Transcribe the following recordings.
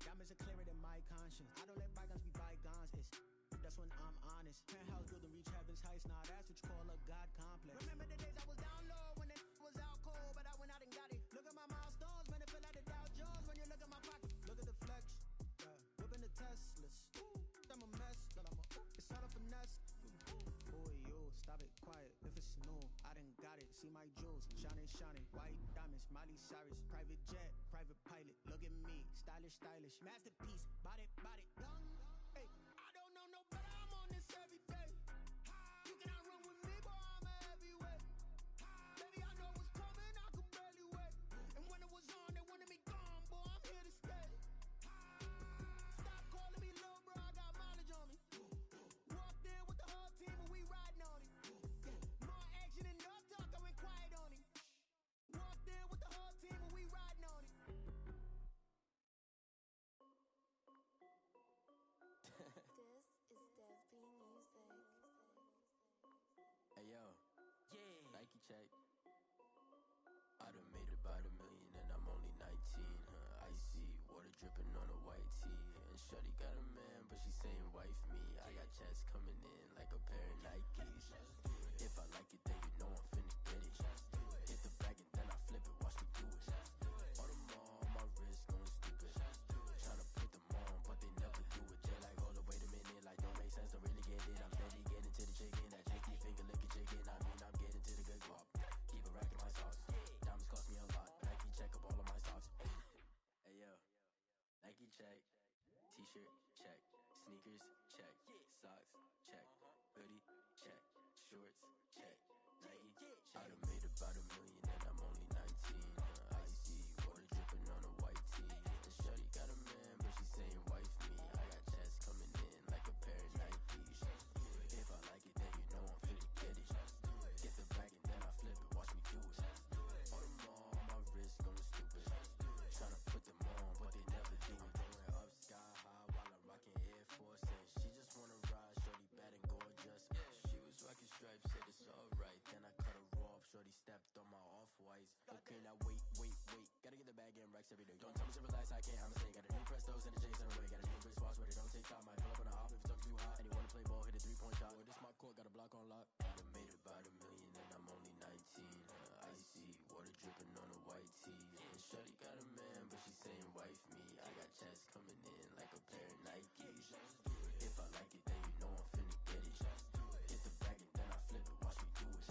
Diamonds are clearer than my conscience. I don't let bygones be bygones. That's when I'm honest. Penthouse building reach heaven's heights. Now that's what you call a God complex. Remember the days I was down low when it was out cold, but I went out and got it. Look at my milestones, man, it feel like the Dow Jones when you look at my pocket. Look at the flex, whipping the Teslas. I'm a mess, it's all a finesse. Boy, yo, stop it, quiet. If it's new, I done got it. See my jewels, shining, white diamonds, Miley Cyrus, private jet, private pilot. Look at me, stylish, masterpiece, body, young. Hey, I don't know no better. I'm on this every day. You cannot run with me, boy. I'm a heavyweight. Baby, I know what's coming. I could barely wait. And when it was on, they wanted me gone, boy. I'm here to stay. Stop calling me little bro. I got mileage on me. Walked in with the whole team and we riding on it. More action and no talk. I went quiet on it. Walked in with the whole team and we riding on it. This is Dev B Music. Hey yo, Nike check. I done made about $1 million and I'm only 19. Icy water dripping on a white tee. And shorty got a man, but she saying wife me. I got checks coming in like a pair of Nikes. If I like it, then you know I'm finna get it. Hit the bag and then I flip it, watch me do it. Audemars on my wrist, going stupid. Tryna put them on, but they never do it. They like, hold up, wait a minute, like don't make sense, don't really get it. I'm steady getting to the chicken, that chicky finger licking chicken. I mean, I'm getting to the good guap. Keep a rack in my socks. Diamonds cost me a lot. Nike check up all of my stocks. Hey yo, Nike check. T-shirt check. Sneakers check. Socks check. Hoodie check. Shorts check. Nike I done made about $1 million and I'm only 19. Icy water dripping on a white tee. And shorty got a man, but she saying wife me. I got checks coming in like a pair of Nikes. If I like it, then you know I'm finna get it. Get the bag and then I flip it, watch me do it. Audemars on my wrist, going stupid. Tryna put them on, but they never do it. Going up sky high while I'm rocking Air Force. And she just wanna ride, shorty bad and gorgeous. She was rocking stripes, said it's alright. Then I cut her off, shorty stepped on my off-whites. Okay, now wait. Gotta get the bag and racks every day. Don't tell me to relax, I can't, I'ma say. Got a new Prestos and a J's on the way. Got a new wrist watch, but it don't take time. Might pull up on the hop if it's talking too hot. And you wanna play ball, hit a 3-point shot. Boy, this my court, got a block on lock. I done made about $1 million and I'm only 19. Icy water dripping on a white tee. And shorty got a man, but she saying wife me. I got checks coming in like a pair of Nikes. If I like it, then you know I'm finna get it. Hit the bag and then I flip it, watch me do it.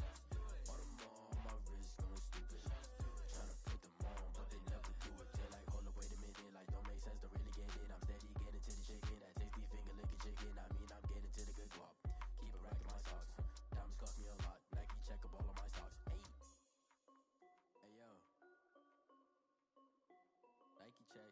Audemars on my wrist, going stupid. Tryna put them on, but they never do it. They like, hold up, wait a minute, like don't make sense, don't really get it. I'm steady getting to the chicken, that tasty finger licking chicken. I mean, I'm getting to the good guap. Keep a rack in my socks. Diamonds cost me a lot. Nike check up all of my stocks. Hey yo, Nike check.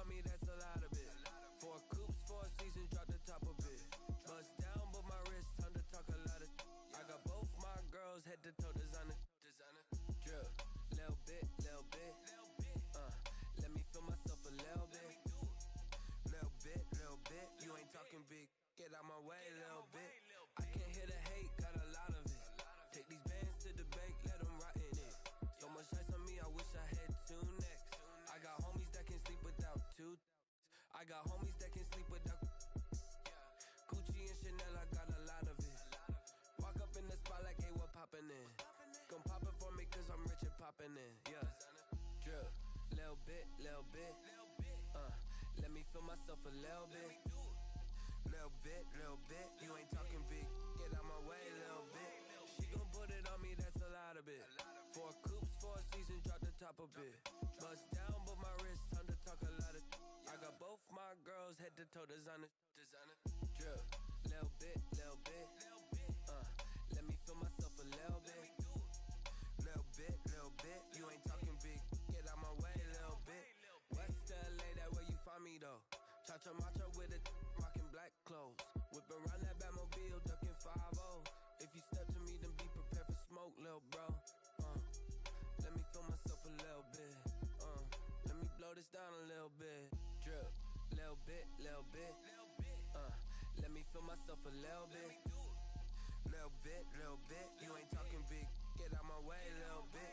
Me, that's a lot of it. 4 coops, 4 seasons, drop the top of it. Bust down, but my wrist, time to talk a lot of. I got both my girls head to toe designer. Drill, little bit. Let me feel myself a little bit. Little bit. You ain't talking big. Get out my way, little bit. I can't hear the hate, got a lot of it. Take these bands to the bank, let them rot in it. So much ice on me, I wish I had 2 necks. I got homies that can sleep without 2. I got homies that can sleep without Gucci and Chanel, I got a lot of it. Walk up in the spot like, hey, what poppin' in? Gon' pop it for me cause I'm rich and poppin' in. Yeah, drill, little bit. Let me feel myself a little bit. Little bit. You ain't talking big. Get out my way, little bit. She gon' put it on me, that's a lot of it. 4 coops, 4 seasons, drop the top a bit. Bust down, but my wrist, time to talk a lot of. I got both my girls head to toe designer. Drill, little bit. Let me feel myself a little bit. Little bit. You ain't talking big. Get out my way, little bit. West LA, that where you find me though. Cha-cha macho with a rockin' black clothes. Whip around that Batmobile, ducking 5-0. If you step to me, then little bit, little bit. Let me feel myself a little bit. Little bit, little bit. You ain't talking big. Get out my way, little bit.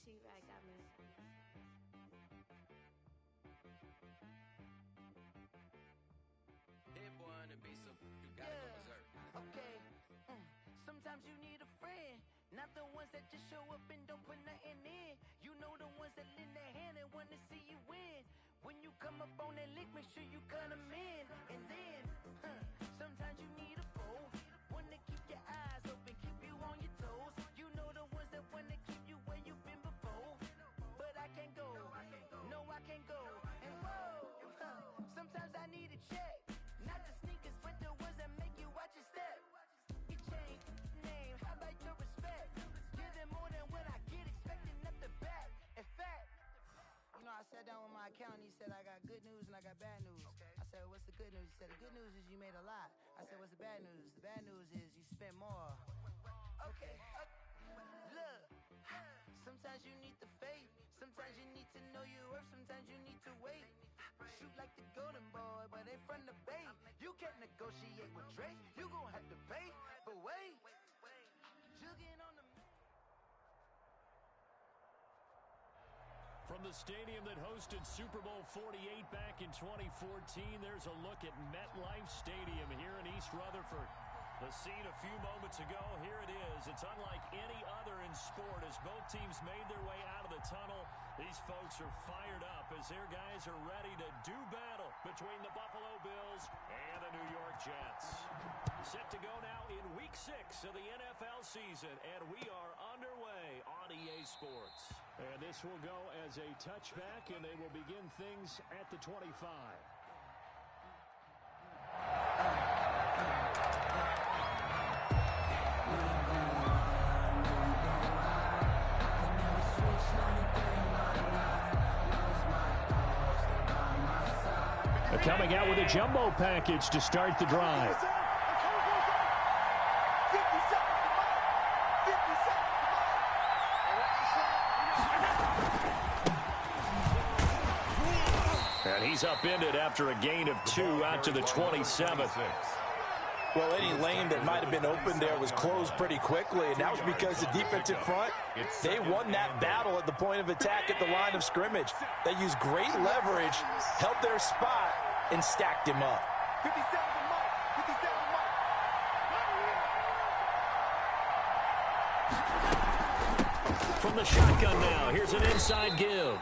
She-Rag got me. Hit boy on the beat, so you gotta go berserk. Okay. Sometimes you need a friend, not the ones that just show up and don't put nothing in. You know the ones that lend their hand and want to see you win. When you come up on that lick, make sure you cut them in. And then, sometimes you need a foe, one to keep your eyes open, keep you on your toes. You know the ones that want to keep you where you've been before. But I can't go, no I can't go. And whoa, sometimes I need a check. Not the sneakers, but the ones that make you watch your step. You change name, how about your respect? Give them more than what I get, expecting nothing back. In fact, you know, I sat down with my accountant, he said I got good news and I got bad news. I said, what's the good news? He said, the good news is you made a lot. I said, what's the bad news? The bad news is you spent more. Okay, look, sometimes you need the faith, sometimes you need to know your worth, sometimes you need to wait. Shoot like the golden boy, but ain't from the bay. You can't negotiate with Drake, you gon' have to pay. But wait, jugging on the... From the stadium that hosted Super Bowl 48 back in 2014, there's a look at MetLife Stadium here in East Rutherford. The scene a few moments ago, here it is. It's unlike any other in sport as both teams made their way out of the tunnel. These folks are fired up as their guys are ready to do battle between the Buffalo Bills and the New York Jets. Set to go now in Week 6 of the NFL season, and we are underway on EA Sports. And this will go as a touchback, and they will begin things at the 25. Coming out with a jumbo package to start the drive. And he's upended after a gain of 2 out to the 27th. Well, any lane that might have been open there was closed pretty quickly, and that was because the defensive front, they won that battle at the point of attack at the line of scrimmage. They used great leverage, held their spot, and stacked him up. From the shotgun now, here's an inside give.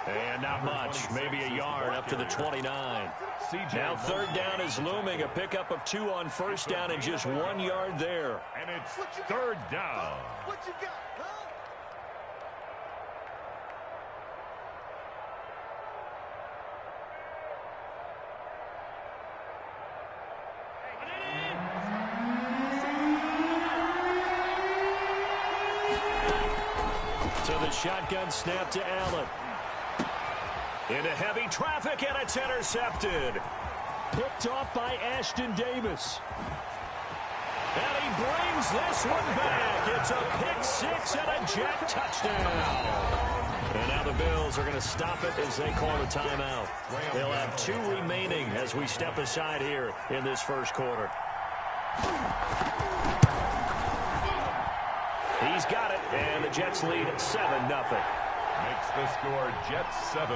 And not much, maybe a yard up to the 29. Now third down is looming, a pickup of 2 on first down and just 1 yard there. And it's third down. What you got, huh? So the shotgun snap to Allen. Into heavy traffic, and it's intercepted. Picked off by Ashton Davis. And he brings this one back. It's a pick 6 and a Jet touchdown. And now the Bills are going to stop it as they call a timeout. They'll have 2 remaining as we step aside here in this first quarter. He's got it, and the Jets lead 7-0. Makes the score Jets 7,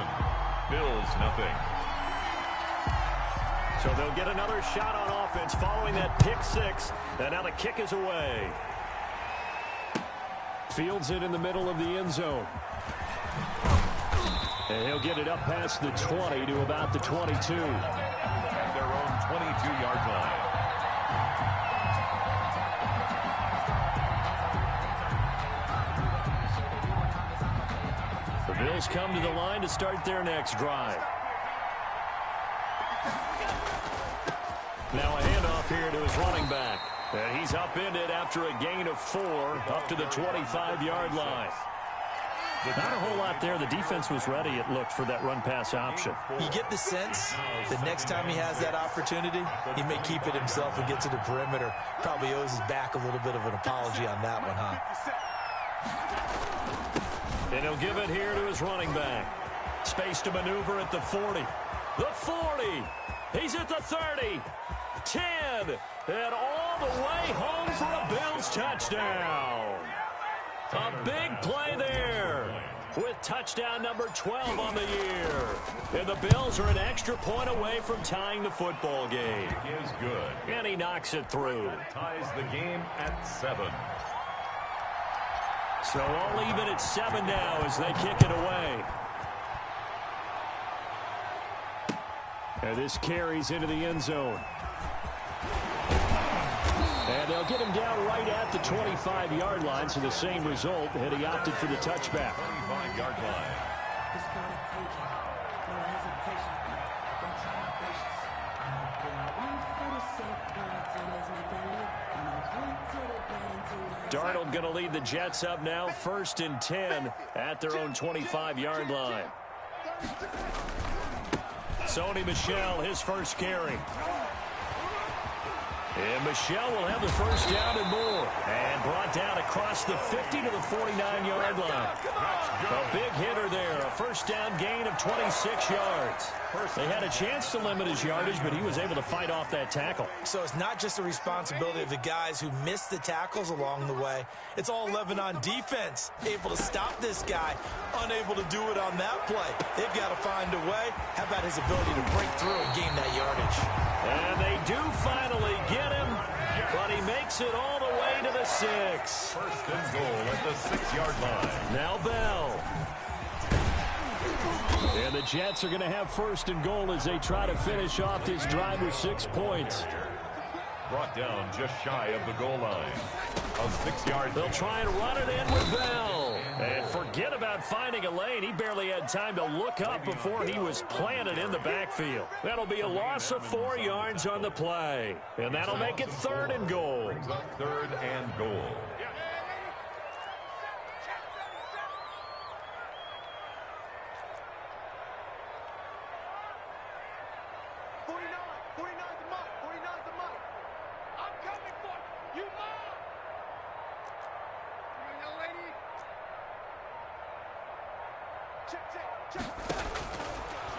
Bills nothing. So they'll get another shot on offense following that pick 6, and now the kick is away. Fields it in the middle of the end zone. And he'll get it up past the 20 to about the 22. At their own 22-yard line. The Bills come to the line to start their next drive. Now a handoff here to his running back. And he's upended after a gain of 4 up to the 25-yard line. Not a whole lot there. The defense was ready, it looked, for that run-pass option. You get the sense that next time he has that opportunity, he may keep it himself and get to the perimeter. Probably owes his back a little bit of an apology on that one, huh? And he'll give it here to his running back. Space to maneuver at the 40. The 40. He's at the 30. 10. And all the way home for a Bills touchdown. A big play there with touchdown number 12 on the year. And the Bills are an extra point away from tying the football game. It is good. And he knocks it through. Ties the game at 7. So all even at 7 now as they kick it away. And this carries into the end zone. And they'll get him down right at the 25-yard line, so the same result had he opted for the touchback. 25-yard line. Darnold going to lead the Jets up now, 1st and 10 at their own 25-yard line. Sony Michel, his first carry. And Michel will have the first down and more. And brought down across the 50 to the 49-yard line. A big hitter there. A first down gain of 26 yards. They had a chance to limit his yardage, but he was able to fight off that tackle. So it's not just the responsibility of the guys who missed the tackles along the way. It's all 11 on defense. Able to stop this guy. Unable to do it on that play. They've got to find a way. How about his ability to break through and gain that yardage? And they do finally get him, but he makes it all the way to the 6. 1st and goal at the 6-yard line. Now Bell. And the Jets are going to have 1st and goal as they try to finish off this drive with 6 points. Brought down just shy of the goal line. A 6-yard. They'll try and run it in with Bell. And forget about finding a lane. He barely had time to look up before he was planted in the backfield. That'll be a loss of 4 yards on the play. And that'll make it 3rd and goal. Brings up 3rd and goal.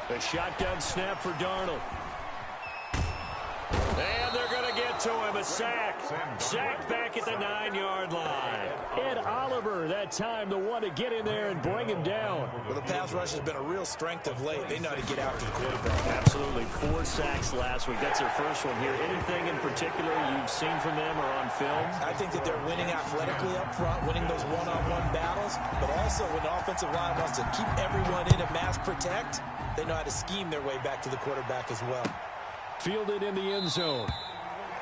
The shotgun snap for Darnold. And they're going to get to him. A sack. Sacked back at the 9-yard line. Ed Oliver, that time, the one to get in there and bring him down. Well, the pass rush has been a real strength of late. They know how to get after the quarterback. Absolutely. 4 sacks last week. That's their first one here. Anything in particular you've seen from them or on film? I think that they're winning athletically up front, winning those one-on-one battles, but also when the offensive line wants to keep everyone in and mass protect, they know how to scheme their way back to the quarterback as well. Fielded in the end zone.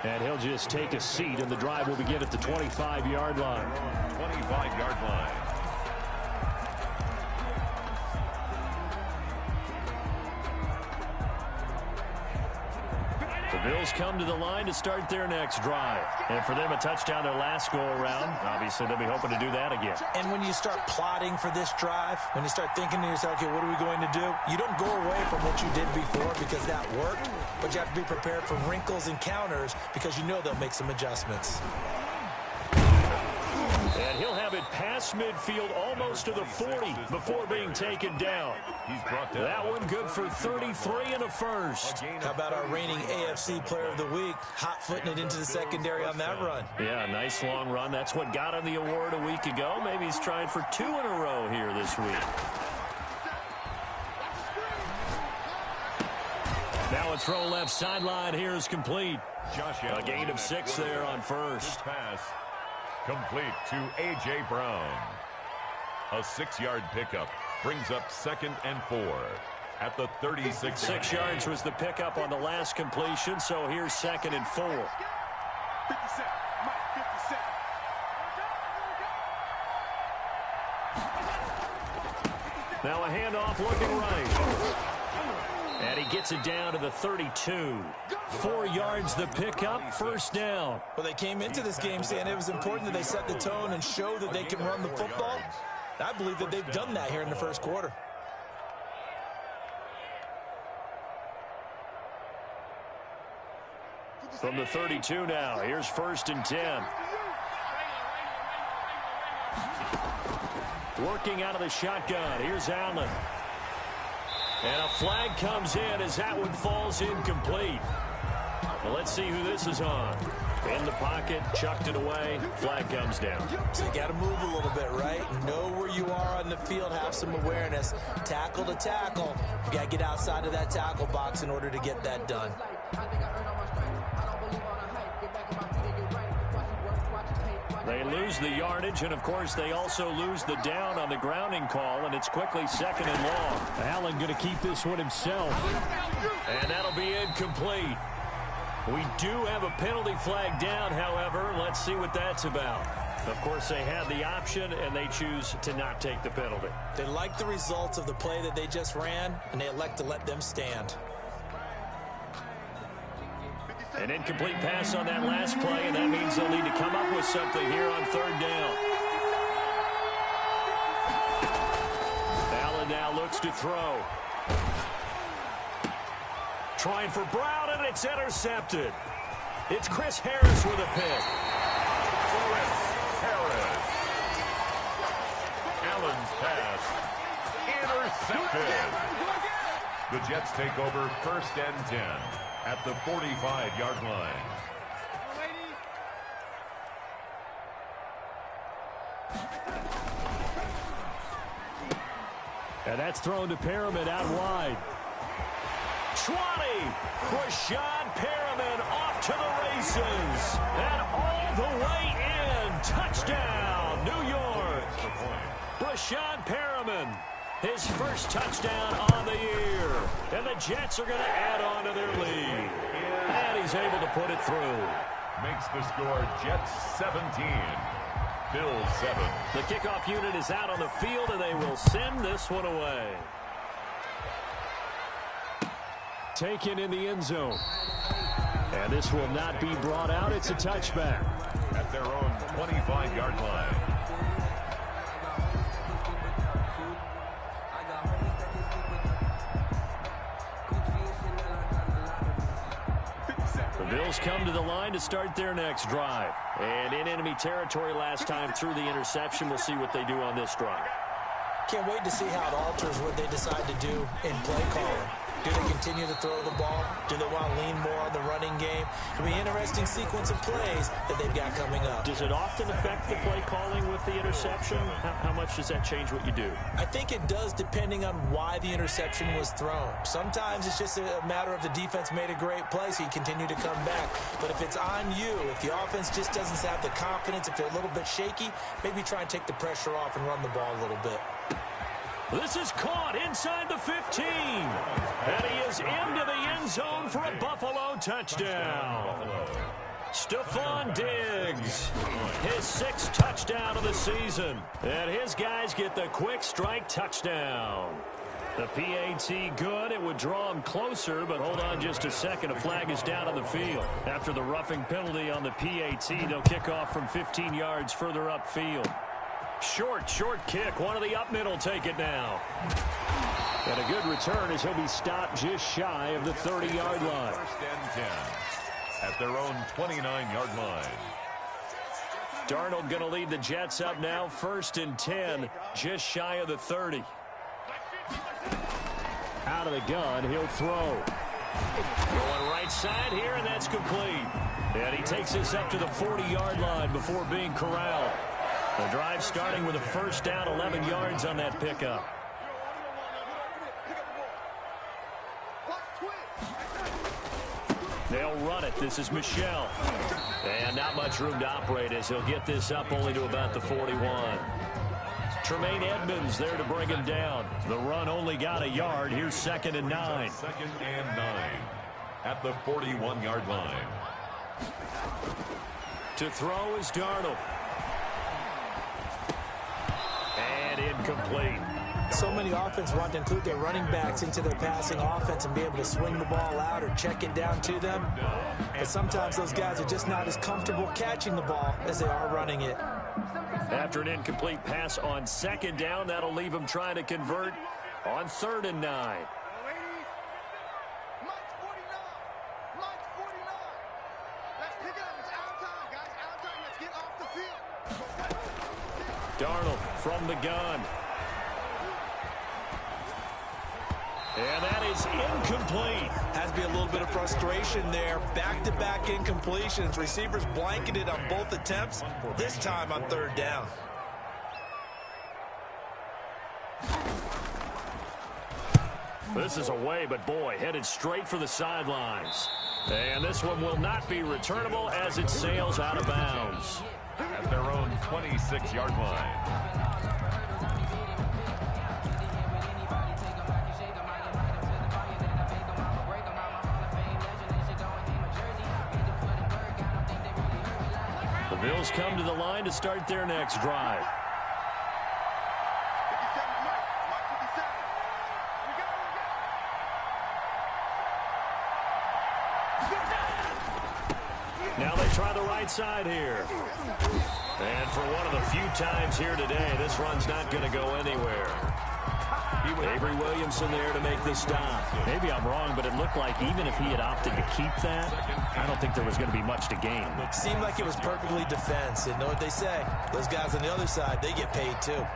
And he'll just take a seat, and the drive will begin at the 25-yard line. 25-yard line. The Bills come to the line to start their next drive. And for them, a touchdown their last go-around. Obviously, they'll be hoping to do that again. And when you start plotting for this drive, when you start thinking to yourself, okay, what are we going to do? You don't go away from what you did before because that worked, but you have to be prepared for wrinkles and counters because you know they'll make some adjustments. And he'll have it past midfield almost to the 40 before being taken down. He's brought down. That one good for 33 and a first. How about our reigning AFC Player of the Week, hot-footing it into the secondary on that run? Yeah, nice long run. That's what got him the award a week ago. Maybe he's trying for 2 in a row here this week. Now a throw left sideline here is complete. A gain of 6 there on first. Pass complete to A.J. Brown. A 6-yard pickup brings up 2nd and 4 at the 36. 6 yards was the pickup on the last completion, so here's 2nd and 4. 57, Mike, 57. Now a handoff looking right. And he gets it down to the 32. 4 yards the pickup, first down. Well, they came into this game saying it was important that they set the tone and show that they can run the football. I believe that they've done that here in the first quarter. From the 32 now, here's 1st and 10. Working out of the shotgun, here's Allen. And a flag comes in as that one falls incomplete. Well, let's see who this is on. In the pocket, chucked it away, flag comes down. So you got to move a little bit, right? Know where you are on the field, have some awareness. Tackle to tackle. You got to get outside of that tackle box in order to get that done. They lose the yardage, and of course they also lose the down on the grounding call, and it's quickly 2nd and long. Allen going to keep this one himself. And that'll be incomplete. We do have a penalty flag down, however. Let's see what that's about. Of course, they had the option, and they choose to not take the penalty. They like the results of the play that they just ran, and they elect to let them stand. An incomplete pass on that last play, and that means they'll need to come up with something here on 3rd down. Allen now looks to throw. Trying for Brown, and it's intercepted. It's Chris Harris with a pick. Chris Harris. Allen's pass intercepted. The Jets take over 1st and 10 at the 45-yard line. And that's thrown to Perriman out wide. 20. Rashad Perriman off to the races. And all the way in. Touchdown, New York. Rashad Perriman, his first touchdown on the year. And the Jets are going to add on to their lead. And he's able to put it through. Makes the score Jets 17. Bills 7. The kickoff unit is out on the field, and they will send this one away. Taken in the end zone. And this will not be brought out. It's a touchback. At their own 25-yard line. The Bills come to the line to start their next drive. And in enemy territory last time through the interception. We'll see what they do on this drive. Can't wait to see how it alters what they decide to do in play calling. Do they continue to throw the ball? Do they want to lean more on the running game? It'll be an interesting sequence of plays that they've got coming up. Does it often affect the play calling with the interception? How much does that change what you do? I think it does, depending on why the interception was thrown. Sometimes it's just a matter of the defense made a great play, so you continue to come back. But if it's on you, if the offense just doesn't have the confidence, if they're a little bit shaky, maybe try and take the pressure off and run the ball a little bit. This is caught inside the 15. And he is into the end zone for a Buffalo touchdown. Stephon Diggs, his 6th touchdown of the season. And his guys get the quick strike touchdown. The PAT good. It would draw him closer, but hold on just a second. A flag is down on the field. After the roughing penalty on the PAT, they'll kick off from 15 yards further upfield. Short kick. One of the up middle take it now. And a good return as he'll be stopped just shy of the 30-yard line. 1st and 10 at their own 29-yard line. Darnold going to lead the Jets up now. 1st and 10, just shy of the 30. Out of the gun, he'll throw. Going right side here, and that's complete. And he takes this up to the 40-yard line before being corralled. The drive starting with a 1st down, 11 yards on that pickup. They'll run it. This is Michel. And not much room to operate as he'll get this up only to about the 41. Tremaine Edmonds there to bring him down. The run only got a yard. Here's 2nd and 9. 2nd and 9 at the 41-yard line. To throw is Darnold. And incomplete. So many offenses want to include their running backs into their passing offense and be able to swing the ball out or check it down to them. But sometimes those guys are just not as comfortable catching the ball as they are running it. After an incomplete pass on second down, that'll leave him trying to convert on 3rd and 9. Darnold from the gun. And that is incomplete. Has to be a little bit of frustration there. Back-to-back incompletions. Receivers blanketed on both attempts, this time on 3rd down. This is away, but boy, headed straight for the sidelines. And this one will not be returnable as it sails out of bounds. At their own 26-yard line. The Bills come to the line to start their next drive. Now they try the right side here. And for one of the few times here today, this run's not going to go anywhere. Avery Williamson there to make the stop. Maybe I'm wrong, but it looked like even if he had opted to keep that, I don't think there was going to be much to gain. It seemed like it was perfectly defense. And know what they say? Those guys on the other side, they get paid too.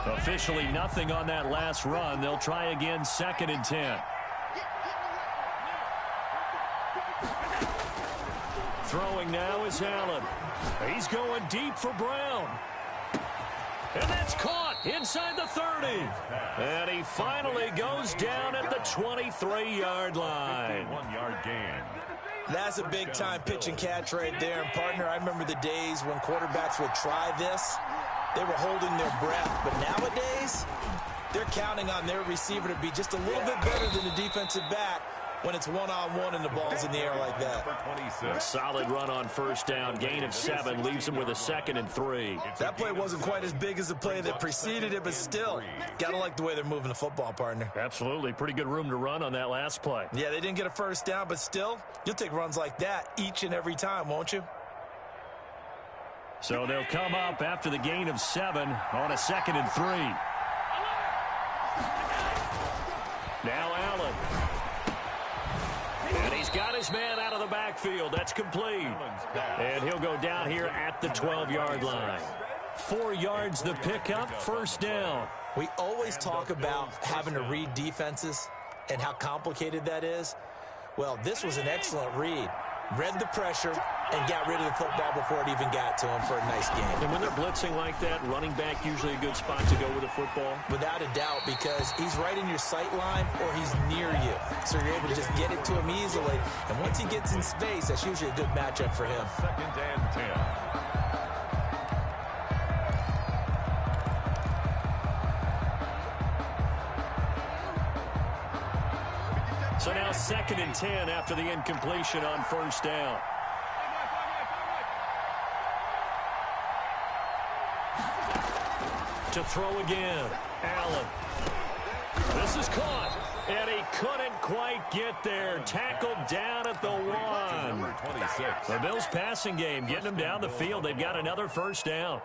Officially nothing on that last run. They'll try again 2nd and 10. Throwing now is Allen. He's going deep for Brown. And that's caught inside the 30. And he finally goes down at the 23-yard line. 1-yard gain. That's a big-time pitch and catch right there. And, partner, I remember the days when quarterbacks would try this. They were holding their breath. But nowadays, they're counting on their receiver to be just a little bit better than the defensive back when it's one-on-one and the ball's in the air like that. A solid run on 1st down. Gain of 7 leaves him with a 2nd and 3. That play wasn't quite as big as the play that preceded it, but still, got to like the way they're moving the football, partner. Absolutely. Pretty good room to run on that last play. Yeah, they didn't get a 1st down, but still, you'll take runs like that each and every time, won't you? So they'll come up after the gain of 7 on a 2nd and 3. Now Allen. And he's got his man out of the backfield. That's complete. And he'll go down here at the 12-yard line. 4 yards the pickup, 1st down. We always talk about having to read defenses and how complicated that is. Well, this was an excellent read. Read the pressure and got rid of the football before it even got to him for a nice game. And when they're blitzing like that, running back usually a good spot to go with the football? Without a doubt, because he's right in your sight line or he's near you. So you're able to just get it to him easily. And once he gets in space, that's usually a good matchup for him. 2nd and 10. So now 2nd and 10 after the incompletion on 1st down. To throw again, Allen. This is caught, and he couldn't quite get there. Tackled down at the 1. The Bills' passing game getting them down the field. They've got another 1st down.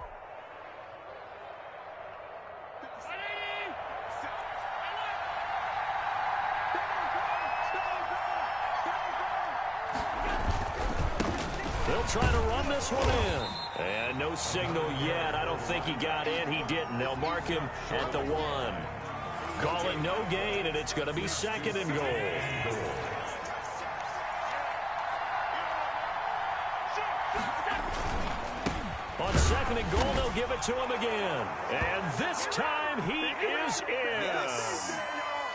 They'll try to run this one in. And no signal yet. I don't think he got in. He didn't. They'll mark him at the 1. Calling no gain, and it's going to be 2nd and goal. On 2nd and goal, they'll give it to him again. And this time he is in. Yes.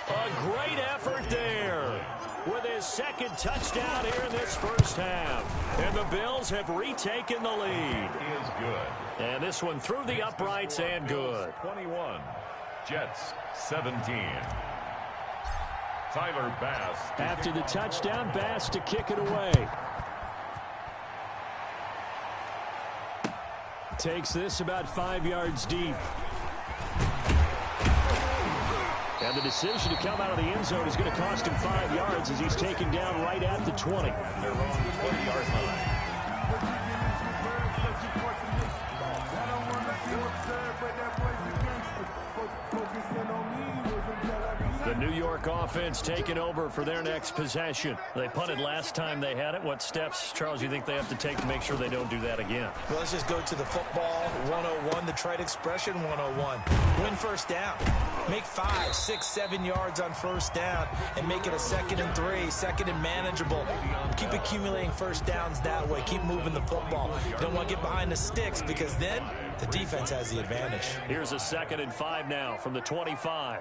A great effort there with his 2nd touchdown here in this 1st half. And the Bills have retaken the lead. Is good. And this one through the uprights and good. 21. Jets 17. Tyler Bass. After the touchdown, Bass to kick it away. Takes this about 5 yards deep. And the decision to come out of the end zone is going to cost him 5 yards as he's taken down right at the 20. Their own 20-yard line. The New York offense taking over for their next possession. They punted last time they had it. What steps, Charles, you think they have to take to make sure they don't do that again? Well, let's just go to the football 101, the trite expression 101. Win first down. Make 5, 6, 7 yards on first down and make it a 2nd and 3, 2nd and manageable. Keep accumulating first downs that way. Keep moving the football. You don't want to get behind the sticks because then the defense has the advantage. Here's a 2nd and 5 now from the 25.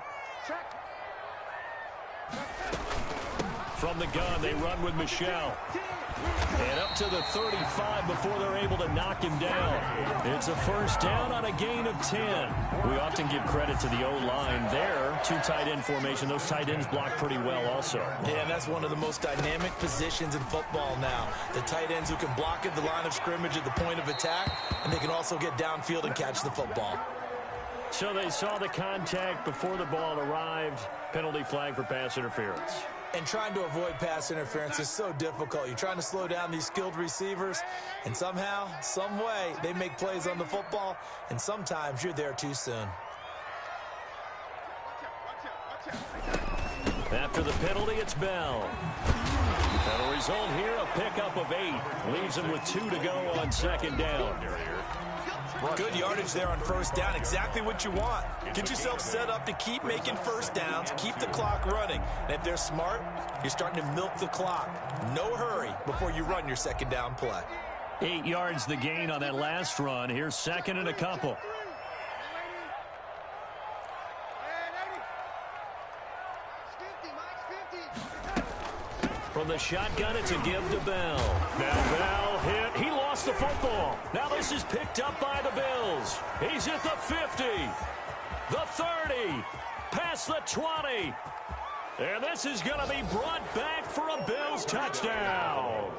From the gun, they run with Michelle. And up to the 35 before they're able to knock him down. It's a first down on a gain of 10. We often give credit to the O-line there. 2 tight end formation. Those tight ends block pretty well also. Yeah, and that's one of the most dynamic positions in football now. The tight ends who can block at the line of scrimmage at the point of attack, and they can also get downfield and catch the football. So they saw the contact before the ball arrived. Penalty flag for pass interference. And trying to avoid pass interference is so difficult. You're trying to slow down these skilled receivers, and somehow, some way, they make plays on the football, and sometimes you're there too soon. After the penalty, it's Bell. And the result here, a pickup of 8. Leaves him with 2 to go on 2nd down. Good yardage there on first down. Exactly what you want. Get yourself set up to keep making first downs, keep the clock running. And if they're smart, you're starting to milk the clock. No hurry before you run your 2nd down play. 8 yards the gain on that last run. Here's 2nd and a couple. From the shotgun, it's a give to Bell. Now Bell hit. He lost the football. Now this is picked up by the Bills. He's at the 50, the 30, past the 20. And this is going to be brought back for a Bills touchdown.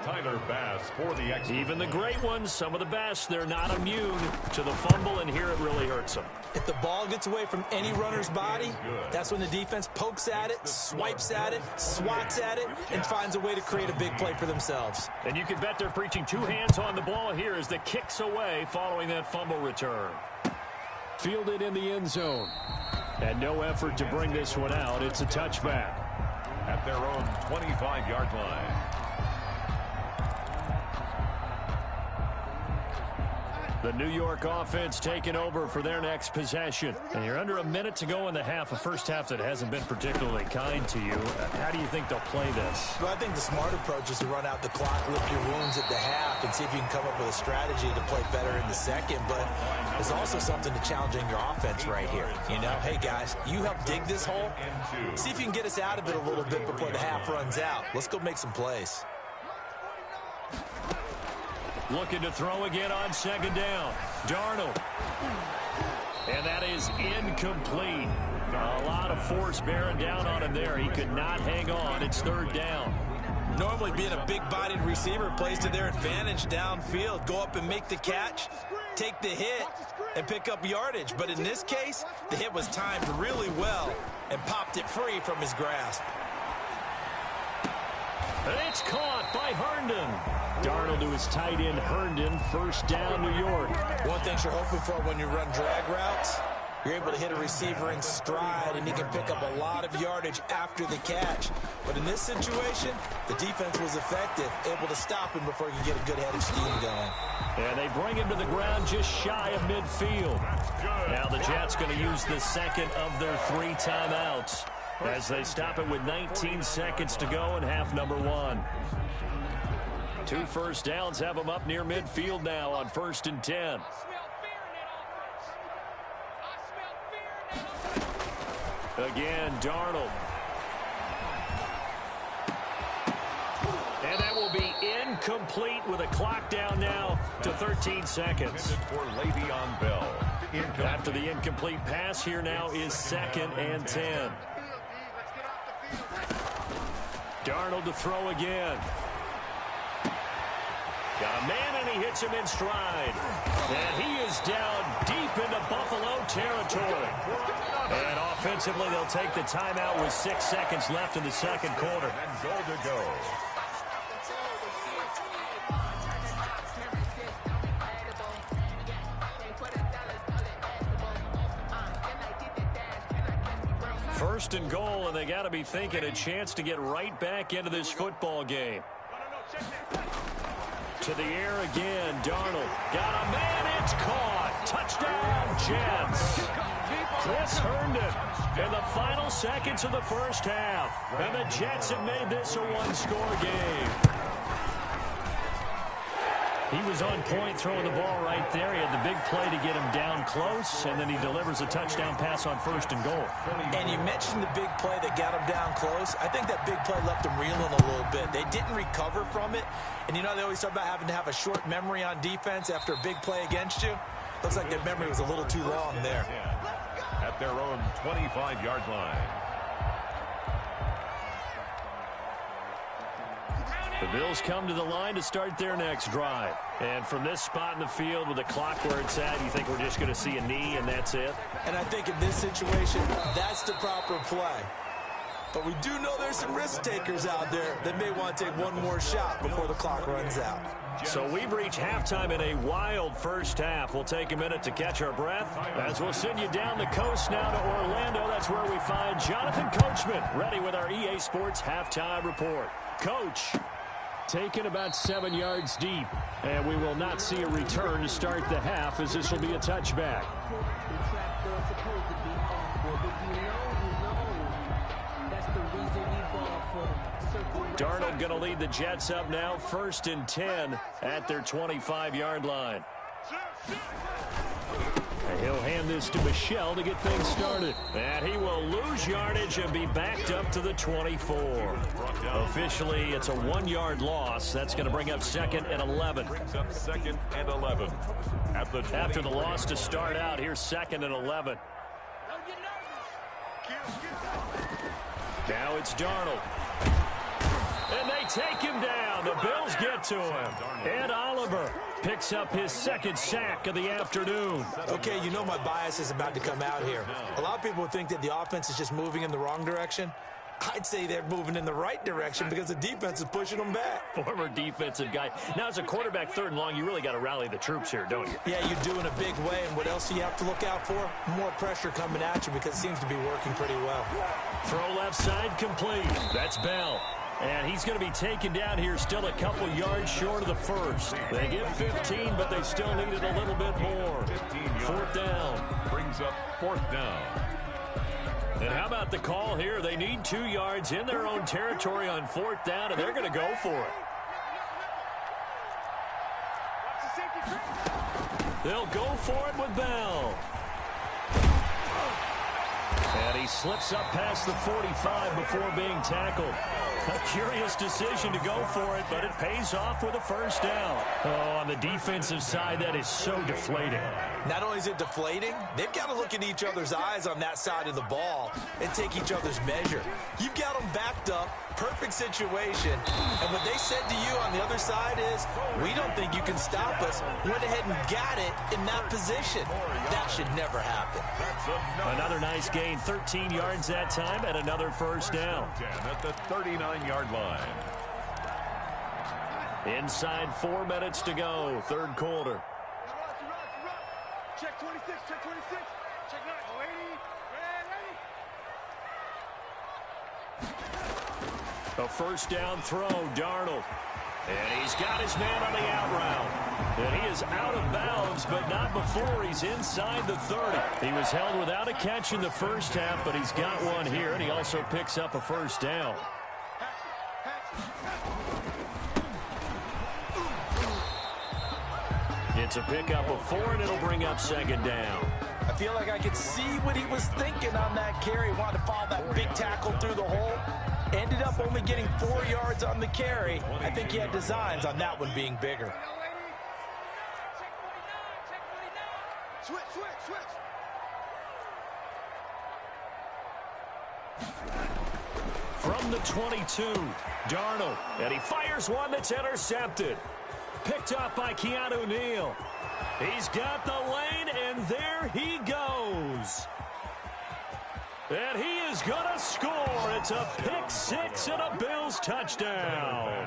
Tyler Bass for the extra. Even the great ones, some of the best, they're not immune to the fumble, and here it really hurts them. If the ball gets away from any runner's body, that's when the defense pokes at it, swipes at it, swats at it, and finds a way to create a big play for themselves. And you can bet they're preaching 2 hands on the ball here as the kick's away following that fumble return. Fielded in the end zone. And no effort to bring this one out. It's a touchback. At their own 25-yard line. The New York offense taking over for their next possession. And you're under a minute to go in the half, a first half that hasn't been particularly kind to you. How do you think they'll play this? Well, I think the smart approach is to run out the clock, lick your wounds at the half, and see if you can come up with a strategy to play better in the second. But there's also something to challenging your offense right here. You know, hey, guys, you help dig this hole. See if you can get us out of it a little bit before the half runs out. Let's go make some plays. Looking to throw again on 2nd down. Darnold. And that is incomplete. A lot of force bearing down on him there. He could not hang on. It's 3rd down. Normally being a big-bodied receiver plays to their advantage downfield. Go up and make the catch, take the hit, and pick up yardage. But in this case, the hit was timed really well and popped it free from his grasp. And it's caught by Herndon. Darnold to his tight end, Herndon. First down, New York. One thing you're hoping for when you run drag routes, you're able to hit a receiver in stride, and he can pick up a lot of yardage after the catch. But in this situation, the defense was effective, able to stop him before he could get a good head of steam going. And they bring him to the ground just shy of midfield. Now the Jets going to use the 2nd of their 3 timeouts as they stop it with 19 seconds to go in half number 1. 2 first downs have them up near midfield now on 1st and 10. Again, Darnold. And that will be incomplete with a clock down now to 13 seconds. For Le'Veon Bell. After the incomplete pass, here now is 2nd and 10. Darnold to throw again. Got a man, and he hits him in stride. And he is down deep into Buffalo territory. And offensively, they'll take the timeout with 6 seconds left in the second quarter. And goal to go. First and goal, and they got to be thinking a chance to get right back into this football game. To the air again, Darnold. Got a man, it's caught. Touchdown, Jets. Chris Herndon in the final seconds of the first half. And the Jets have made this a one-score game. He was on point throwing the ball right there. He had the big play to get him down close, and then he delivers a touchdown pass on first and goal. And you mentioned the big play that got him down close. I think that big play left him reeling a little bit. They didn't recover from it. And you know they always talk about having to have a short memory on defense after a big play against you? Looks like their memory was a little too long there. At their own 25-yard line. The Bills come to the line to start their next drive. And from this spot in the field with the clock where it's at, you think we're just going to see a knee and that's it? And I think in this situation, that's the proper play. But we do know there's some risk takers out there that may want to take one more shot before the clock runs out. So we've reached halftime in a wild first half. We'll take a minute to catch our breath as we'll send you down the coast now to Orlando. That's where we find Jonathan Coachman ready with our EA Sports halftime report. Coach. Taken about 7 yards deep, and we will not see a return to start the half as this will be a touchback. Darnold going to lead the Jets up now, 1st and 10 at their 25-yard line. And he'll hand this to Michel to get things started. And he will lose yardage and be backed up to the 24. Officially, it's a 1-yard loss. That's going to bring up 2nd and 11. Brings up 2nd and 11. After the loss to start out, here's 2nd and 11. Now it's Darnold. And they take him down. The Bills get to him. Ed Oliver picks up his 2nd sack of the afternoon. Okay, you know my bias is about to come out here. A lot of people think that the offense is just moving in the wrong direction. I'd say they're moving in the right direction because the defense is pushing them back. Former defensive guy. Now, as a quarterback 3rd and long, you really got to rally the troops here, don't you? Yeah, you do in a big way. And what else do you have to look out for? More pressure coming at you because it seems to be working pretty well. Throw left side complete. That's Bell. And he's going to be taken down here still a couple yards short of the first. They get 15, but they still needed a little bit more. 4th down. Brings up 4th down. And how about the call here? They need 2 yards in their own territory on 4th down, and they're going to go for it. They'll go for it with Bell. And he slips up past the 45 before being tackled. A curious decision to go for it, but it pays off with a 1st down. Oh, on the defensive side, that is so deflating. Not only is it deflating, they've got to look in each other's eyes on that side of the ball and take each other's measure. You've got them backed up, perfect situation, and what they said to you on the other side is, we don't think you can stop us. Went ahead and got it in that position. That should never happen. Another nice gain, 13 yards that time, and another 1st down. At the 39-yard line. Inside 4 minutes to go, 3rd quarter. Check 26, check 26, check 9, A 1st down throw, Darnold. And he's got his man on the out route. And he is out of bounds, but not before he's inside the 30. He was held without a catch in the first half, but he's got one here, and he also picks up a 1st down. It's a pickup of 4, and it'll bring up 2nd down. I feel like I could see what he was thinking on that carry. Wanted to follow that big tackle through the hole. Ended up only getting 4 yards on the carry. I think he had designs on that one being bigger. Switch. From the 22, Darnold, and he fires one that's intercepted. picked up by Keanu Neal. He's got the lane, and there he goes. And he is going to score. It's a pick six and a Bills touchdown.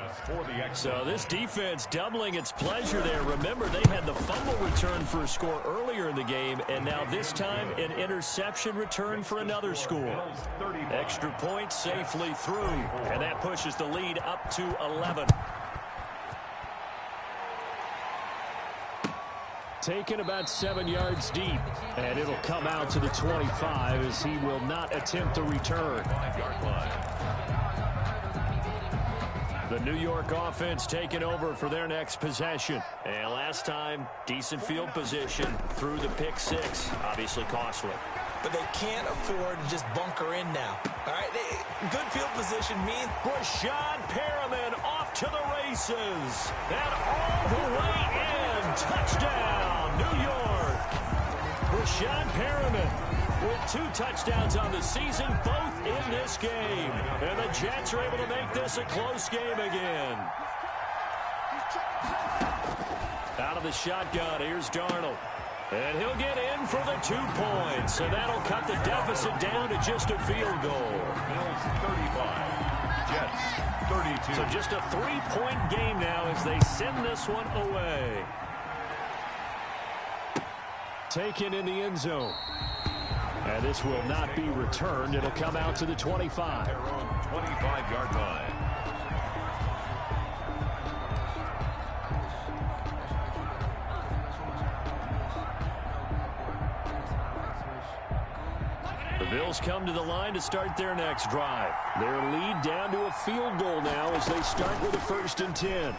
So this defense doubling its pleasure there. Remember, they had the fumble return for a score earlier in the game, and now this time an interception return for another score. Extra point safely through, and that pushes the lead up to 11. Taken about 7 yards deep, and it'll come out to the 25 as he will not attempt a return. The New York offense taking over for their next possession. And last time, decent field position through the pick six. Obviously costly. But they can't afford to just bunker in now. All right, good field position means Rashad Perriman off to the races. And all the way in. Touchdown, New York. Rashad Perriman with 2 touchdowns on the season, both in this game. And the Jets are able to make this a close game again. Out of the shotgun, here's Darnold. And he'll get in for the 2 points. And that'll cut the deficit down to just a field goal. Bills 35, Jets 32. So just a 3-point game now as they send this one away. Taken in the end zone. And this will not be returned. It'll come out to the 25. 25-yard line. The Bills come to the line to start their next drive. Their lead down to a field goal now as they start with a 1st and 10.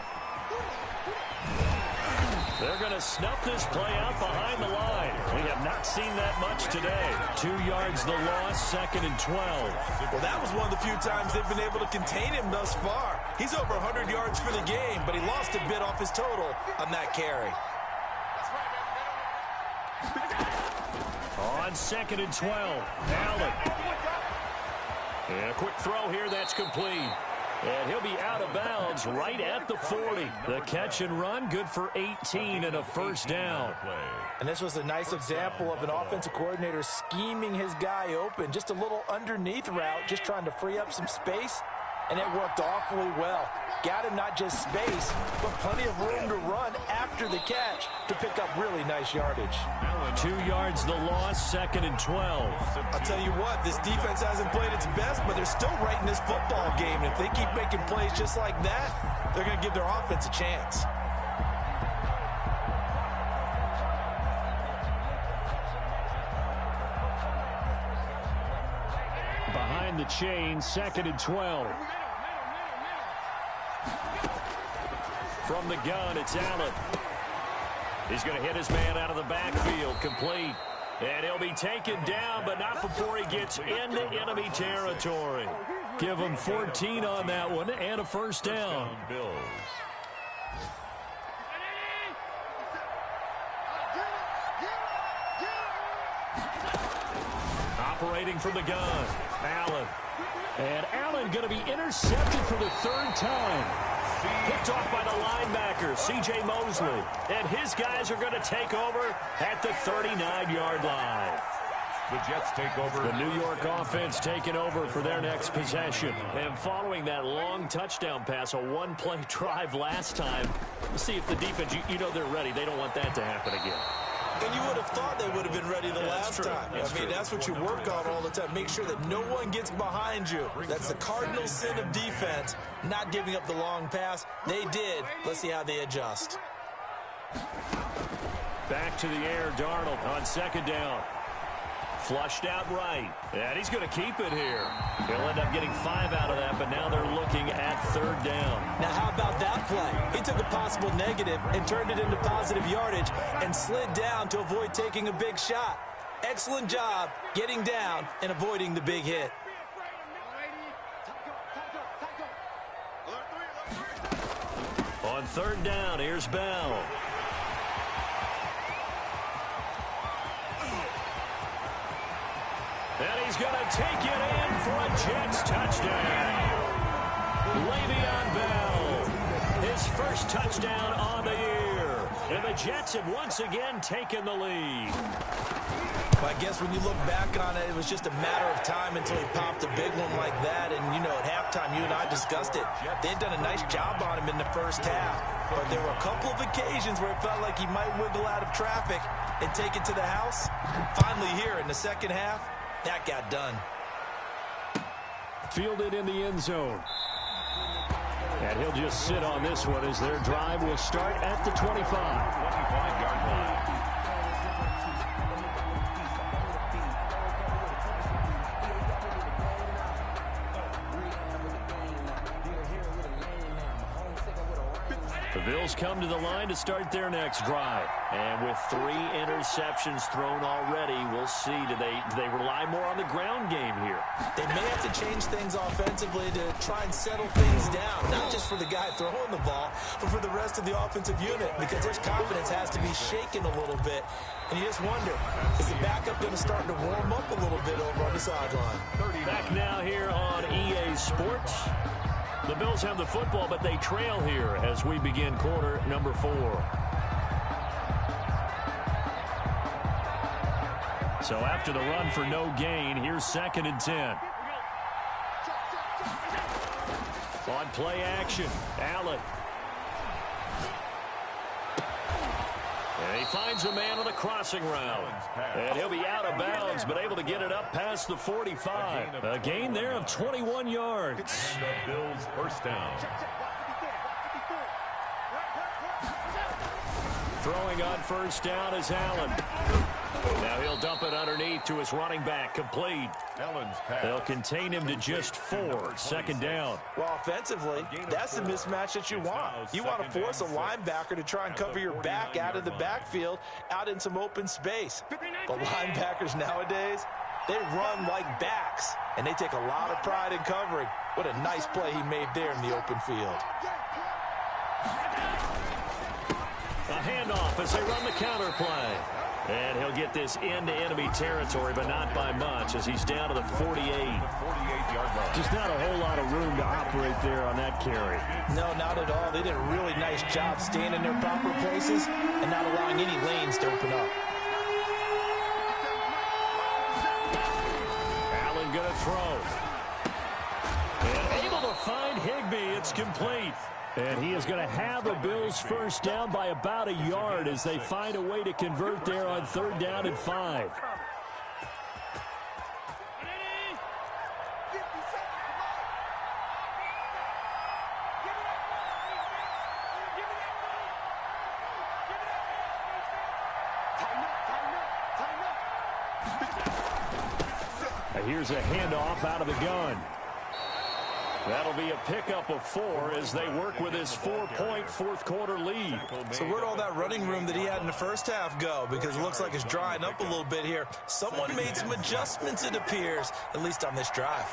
They're going to snuff this play out behind the line. We have not seen that much today. 2 yards the loss, 2nd and 12. Well, that was one of the few times they've been able to contain him thus far. He's over 100 yards for the game, but he lost a bit off his total on that carry. On 2nd and 12, Allen. And a quick throw here, that's complete. And he'll be out of bounds right at the 40. The catch and run, good for 18 and a 1st down. And this was a nice example of an offensive coordinator scheming his guy open. Just a little underneath route, just trying to free up some space. And it worked awfully well. Got him not just space, but plenty of room to run after the catch to pick up really nice yardage. 2 yards the loss, 2nd and 12. I'll tell you what, this defense hasn't played its best, but they're still right in this football game. And if they keep making plays just like that, they're going to give their offense a chance. Behind the chain, 2nd and 12. From the gun, it's Allen. He's going to hit his man out of the backfield, complete. And he'll be taken down, but not before he gets into enemy territory. Give him 14 on that one and a 1st down. Bills. Operating from the gun, Allen. And Allen going to be intercepted for the 3rd time. Picked off by the linebacker, C.J. Mosley. And his guys are going to take over at the 39-yard line. The Jets take over. The New York offense taking over for their next possession. And following that long touchdown pass, a 1-play drive last time, let's see if the defense, you know they're ready. They don't want that to happen again. And you would have thought they would have been ready the last time. That's what you work on all the time. Make sure that no one gets behind you. That's the cardinal sin of defense, not giving up the long pass. They did. Let's see how they adjust. Back to the air, Darnold on 2nd down. Flushed out right. And he's going to keep it here. He'll end up getting 5 out of that, but now they're looking at 3rd down. Now, how about that play? He took a possible negative and turned it into positive yardage and slid down to avoid taking a big shot. Excellent job getting down and avoiding the big hit. On 3rd down, here's Bell. And he's going to take it in for a Jets touchdown. Le'Veon Bell his first touchdown on the year. And the Jets have once again taken the lead. Well, I guess when you look back on it, it was just a matter of time until he popped a big one like that. And, you know, at halftime, you and I discussed it. They'd done a nice job on him in the first half. But there were a couple of occasions where it felt like he might wiggle out of traffic and take it to the house. Finally here in the second half, that got done. Fielded in the end zone. And he'll just sit on this one as their drive will start at the 25. 25-yard line. The Bills come to the line to start their next drive. And with 3 interceptions thrown already, we'll see. Do they rely more on the ground game here? They may have to change things offensively to try and settle things down, not just for the guy throwing the ball, but for the rest of the offensive unit, because their confidence has to be shaken a little bit. And you just wonder, is the backup going to start to warm up a little bit over on the sideline? Back now here on EA Sports. The Bills have the football, but they trail here as we begin quarter number 4. So after the run for no gain, here's 2nd and 10. On play action, Allen. And he finds a man on a crossing route. And he'll be out of bounds, but able to get it up past the 45. A gain there of 21 yards. And the Bills first down. Throwing on first down is Allen. Now he'll dump it underneath to his running back, complete. They'll contain him to just 4, 2nd down. Well, offensively, that's the mismatch that you want. You want to force a linebacker to try and cover your back out of the backfield, out in some open space. But linebackers nowadays, they run like backs, and they take a lot of pride in covering. What a nice play he made there in the open field. A handoff as they run the counter play. And he'll get this into enemy territory, but not by much, as he's down to the 48. 48-yard line. Just not a whole lot of room to operate there on that carry. No, not at all. They did a really nice job staying in their proper places and not allowing any lanes to open up. Allen going to throw. And able to find Higbee. It's complete. And he is going to have a Bills first down by about a yard as they find a way to convert there on 3rd down and 5. And here's a handoff out of the gun. That'll be a pickup of 4 as they work with his 4-point fourth-quarter lead. So where'd all that running room that he had in the first half go? Because it looks like it's drying up a little bit here. Someone made some adjustments, it appears, at least on this drive.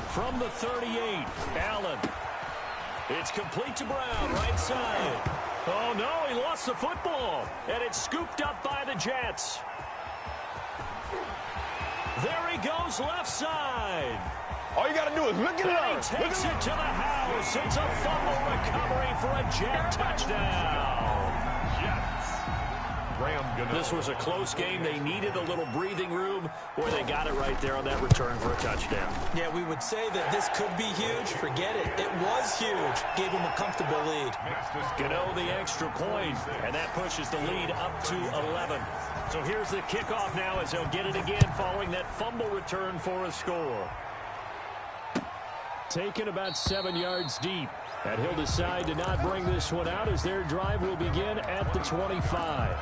From the 38, Allen. It's complete to Brown, right side. Oh, no, he lost the football. And it's scooped up by the Jets. There he goes, left side. All you got to do is look it up. He takes it to the house. It's a fumble recovery for a Jet touchdown. This was a close game. They needed a little breathing room. Boy, they got it right there on that return for a touchdown. Yeah, we would say that this could be huge. Forget it. It was huge. Gave him a comfortable lead. Gano the extra point, and that pushes the lead up to 11. So here's the kickoff now as they'll get it again following that fumble return for a score. Taken about 7 yards deep. And he'll decide to not bring this one out as their drive will begin at the 25.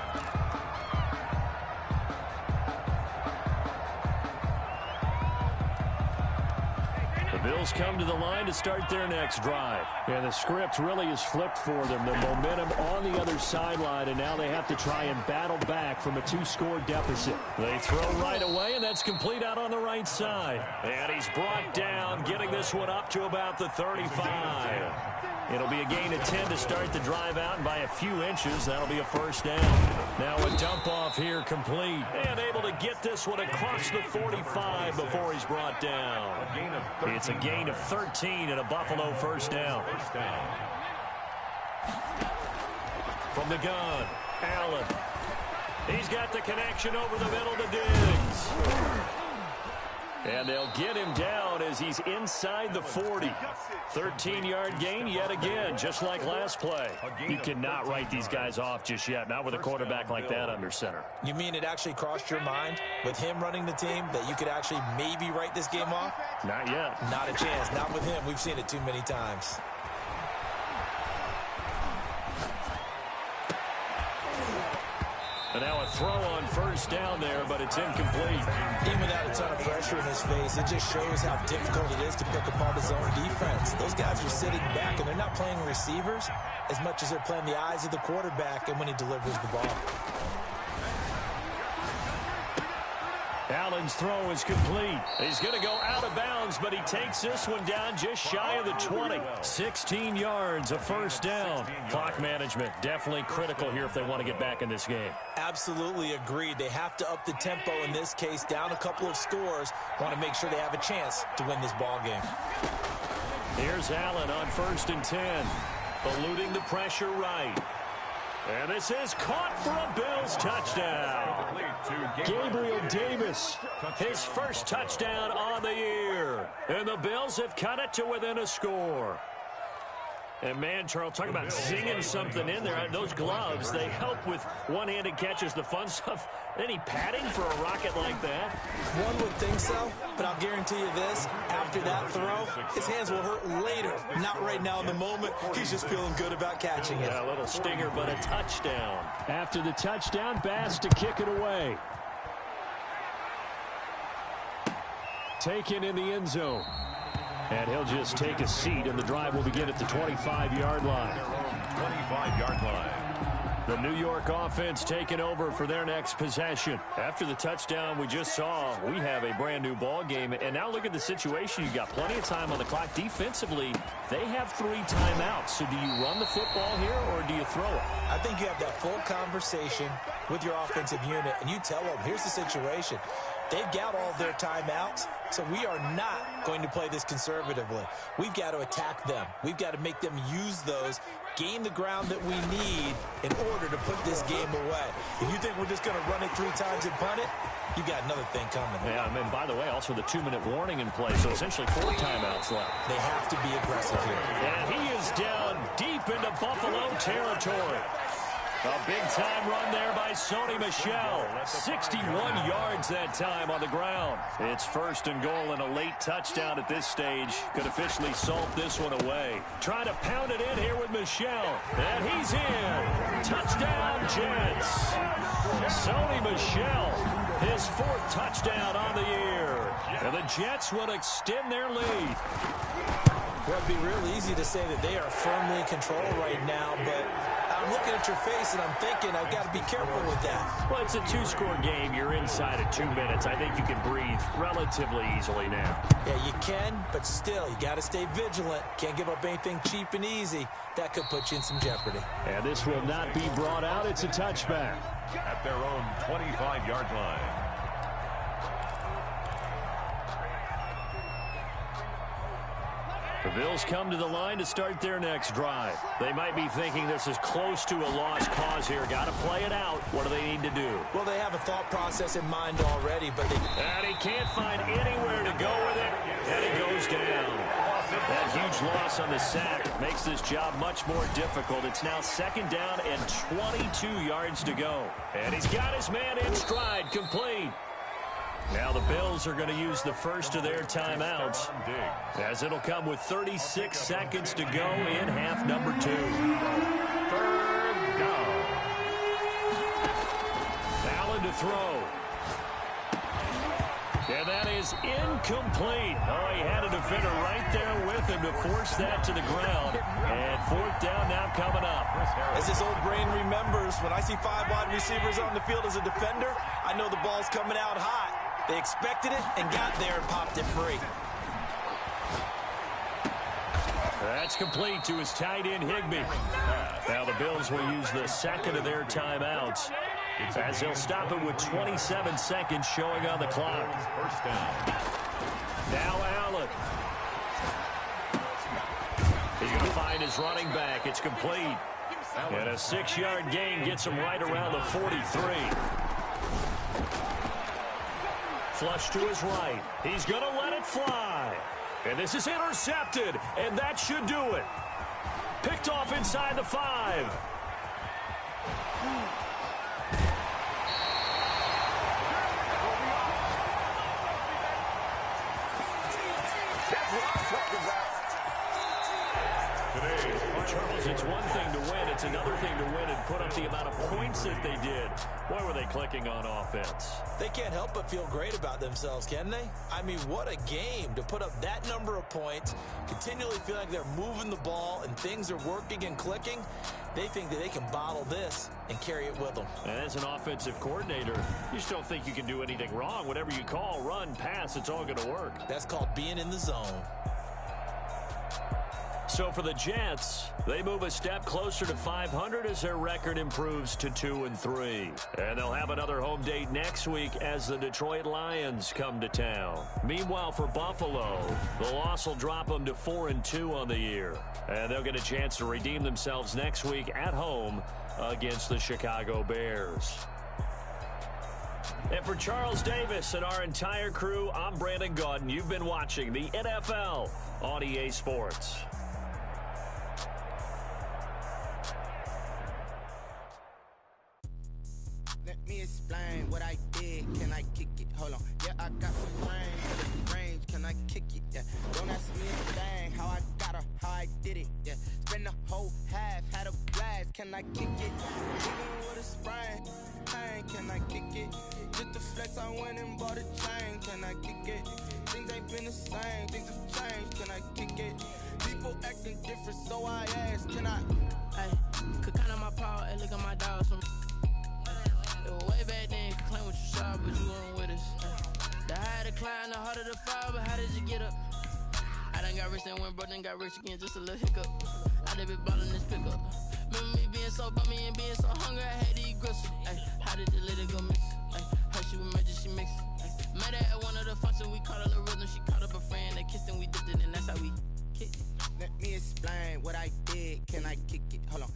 The Bills come to the line to start their next drive. And the script really is flipped for them. The momentum on the other sideline, and now they have to try and battle back from a 2-score deficit. They throw right away, and that's complete out on the right side. And he's brought down, getting this one up to about the 35. It'll be a gain of 10 to start the drive out, and by a few inches, that'll be a first down. Now a dump off here complete, and able to get this one across the 45 before he's brought down. It's a gain of 13 and a Buffalo first down. From the gun, Allen. He's got the connection over the middle to Diggs. And they'll get him down as he's inside the 40. 13-yard gain yet again, just like last play. You cannot write these guys off just yet, not with a quarterback like that under center. You mean it actually crossed your mind with him running the team that you could actually maybe write this game off? Not yet. Not a chance. Not with him. We've seen it too many times. And now a throw on first down there, but it's incomplete. Even without a ton of pressure in his face, it just shows how difficult it is to pick apart his own defense. Those guys are sitting back, and they're not playing receivers as much as they're playing the eyes of the quarterback and when he delivers the ball. Allen's throw is complete. He's going to go out of bounds, but he takes this one down just shy of the 20. 16 yards, a first down. Clock management definitely critical here if they want to get back in this game. Absolutely agreed. They have to up the tempo in this case, down a couple of scores. Want to make sure they have a chance to win this ball game. Here's Allen on 1st and 10. Eluding the pressure right. And this is caught for a Bills touchdown. Gabriel Davis, his first touchdown on the year. And the Bills have cut it to within a score. And, man, Charles, talk about zinging something in there. Those gloves, they help with one-handed catches, the fun stuff. Any padding for a rocket like that? One would think so, but I'll guarantee you this. After that throw, his hands will hurt later. Not right now in the moment. He's just feeling good about catching it. Yeah, a little stinger, but a touchdown. After the touchdown, Bass to kick it away. Taken in the end zone. And he'll just take a seat, and the drive will begin at the 25-yard line. 25-yard line. The New York offense taking over for their next possession. After the touchdown we just saw, we have a brand-new ball game. And now look at the situation. You've got plenty of time on the clock. Defensively, they have 3 timeouts. So do you run the football here, or do you throw it? I think you have that full conversation with your offensive unit, and you tell them, here's the situation. They've got all their timeouts, so we are not going to play this conservatively. We've got to attack them. We've got to make them use those, gain the ground that we need in order to put this game away. If you think we're just going to run it 3 times and punt it, you've got another thing coming. Yeah, and by the way, also the 2-minute warning in play, so essentially 4 timeouts left. They have to be aggressive here. And he is down deep into Buffalo territory. A big-time run there by Sony Michel. 61 yards that time on the ground. It's 1st and goal and a late touchdown at this stage. Could officially salt this one away. Trying to pound it in here with Michel. And he's in. Touchdown, Jets. Sony Michel, his 4th touchdown on the year. And the Jets will extend their lead. Well, it'd be real easy to say that they are firmly in control right now, but I'm looking at your face and I'm thinking I've got to be careful with that. Well, it's a 2-score game. You're inside of 2 minutes. I think you can breathe relatively easily now. Yeah, you can, but still, you got to stay vigilant. Can't give up anything cheap and easy. That could put you in some jeopardy. And this will not be brought out. It's a touchback. At their own 25-yard line. The Bills come to the line to start their next drive. They might be thinking this is close to a lost cause here. Got to play it out. What do they need to do? Well, they have a thought process in mind already, but they... And he can't find anywhere to go with it. And he goes down. That huge loss on the sack makes this job much more difficult. It's now 2nd down and 22 yards to go. And he's got his man in stride, complete. Now the Bills are going to use the first of their timeouts, as it'll come with 36 seconds to go in half number 2. 3rd down. Allen to throw. And that is incomplete. Oh, he had a defender right there with him to force that to the ground. And 4th down now coming up. As this old brain remembers, when I see 5 wide receivers on the field as a defender, I know the ball's coming out hot. They expected it and got there and popped it free. That's complete to his tight end, Higbee. Now the Bills will use the 2nd of their timeouts, as they'll stop it with 27 seconds showing on the clock. First down. Now Allen. He's going to find his running back. It's complete. And a 6-yard gain gets him right around the 43. Flush to his right. He's going to let it fly. And this is intercepted, and that should do it. Picked off inside the 5. Charles, it's one thing to win. It's another thing to win and put up the amount of points that they did. Boy, were they clicking on offense. They can't help but feel great about themselves, can they? I mean, what a game to put up that number of points, continually feel like they're moving the ball and things are working and clicking. They think that they can bottle this and carry it with them. And as an offensive coordinator, you just don't think you can do anything wrong. Whatever you call, run, pass, it's all going to work. That's called being in the zone. So for the Jets, they move a step closer to 500 as their record improves to 2-3. And they'll have another home date next week as the Detroit Lions come to town. Meanwhile, for Buffalo, the loss will drop them to 4-2 on the year. And they'll get a chance to redeem themselves next week at home against the Chicago Bears. And for Charles Davis and our entire crew, I'm Brandon Gaudin. You've been watching the NFL on EA Sports. Let me explain what I did. Can I kick it? Hold on. Yeah, I got some range. Can I kick it? Yeah. Don't ask me a thing. How I got her, how I did it. Yeah. Spend the whole half, had a blast. Can I kick it? Even with a sprain. Pain. Can I kick it? Just the flex, I went and bought a chain. Can I kick it? Things ain't been the same. Things have changed. Can I kick it? People acting different, so I asked. Can I? Hey, could count on my power and look at my dogs from. Way back then, claim what you saw, but you weren't with us. The higher the climb, the harder the fall, but how did you get up? I done got rich and went broke, then got rich again, just a little hiccup. I done been ballin' this pickup. Remember me being so bummy and being so hungry, I had to eat gristle. Ay, how did the lady go miss? Ay, how she was magic, she mixed. Met her at one of the functions, we caught her the rhythm, she caught up a friend, they kissed and we dipped it, and that's how we kicked it. Let me explain what I did. Can I kick it? Hold on.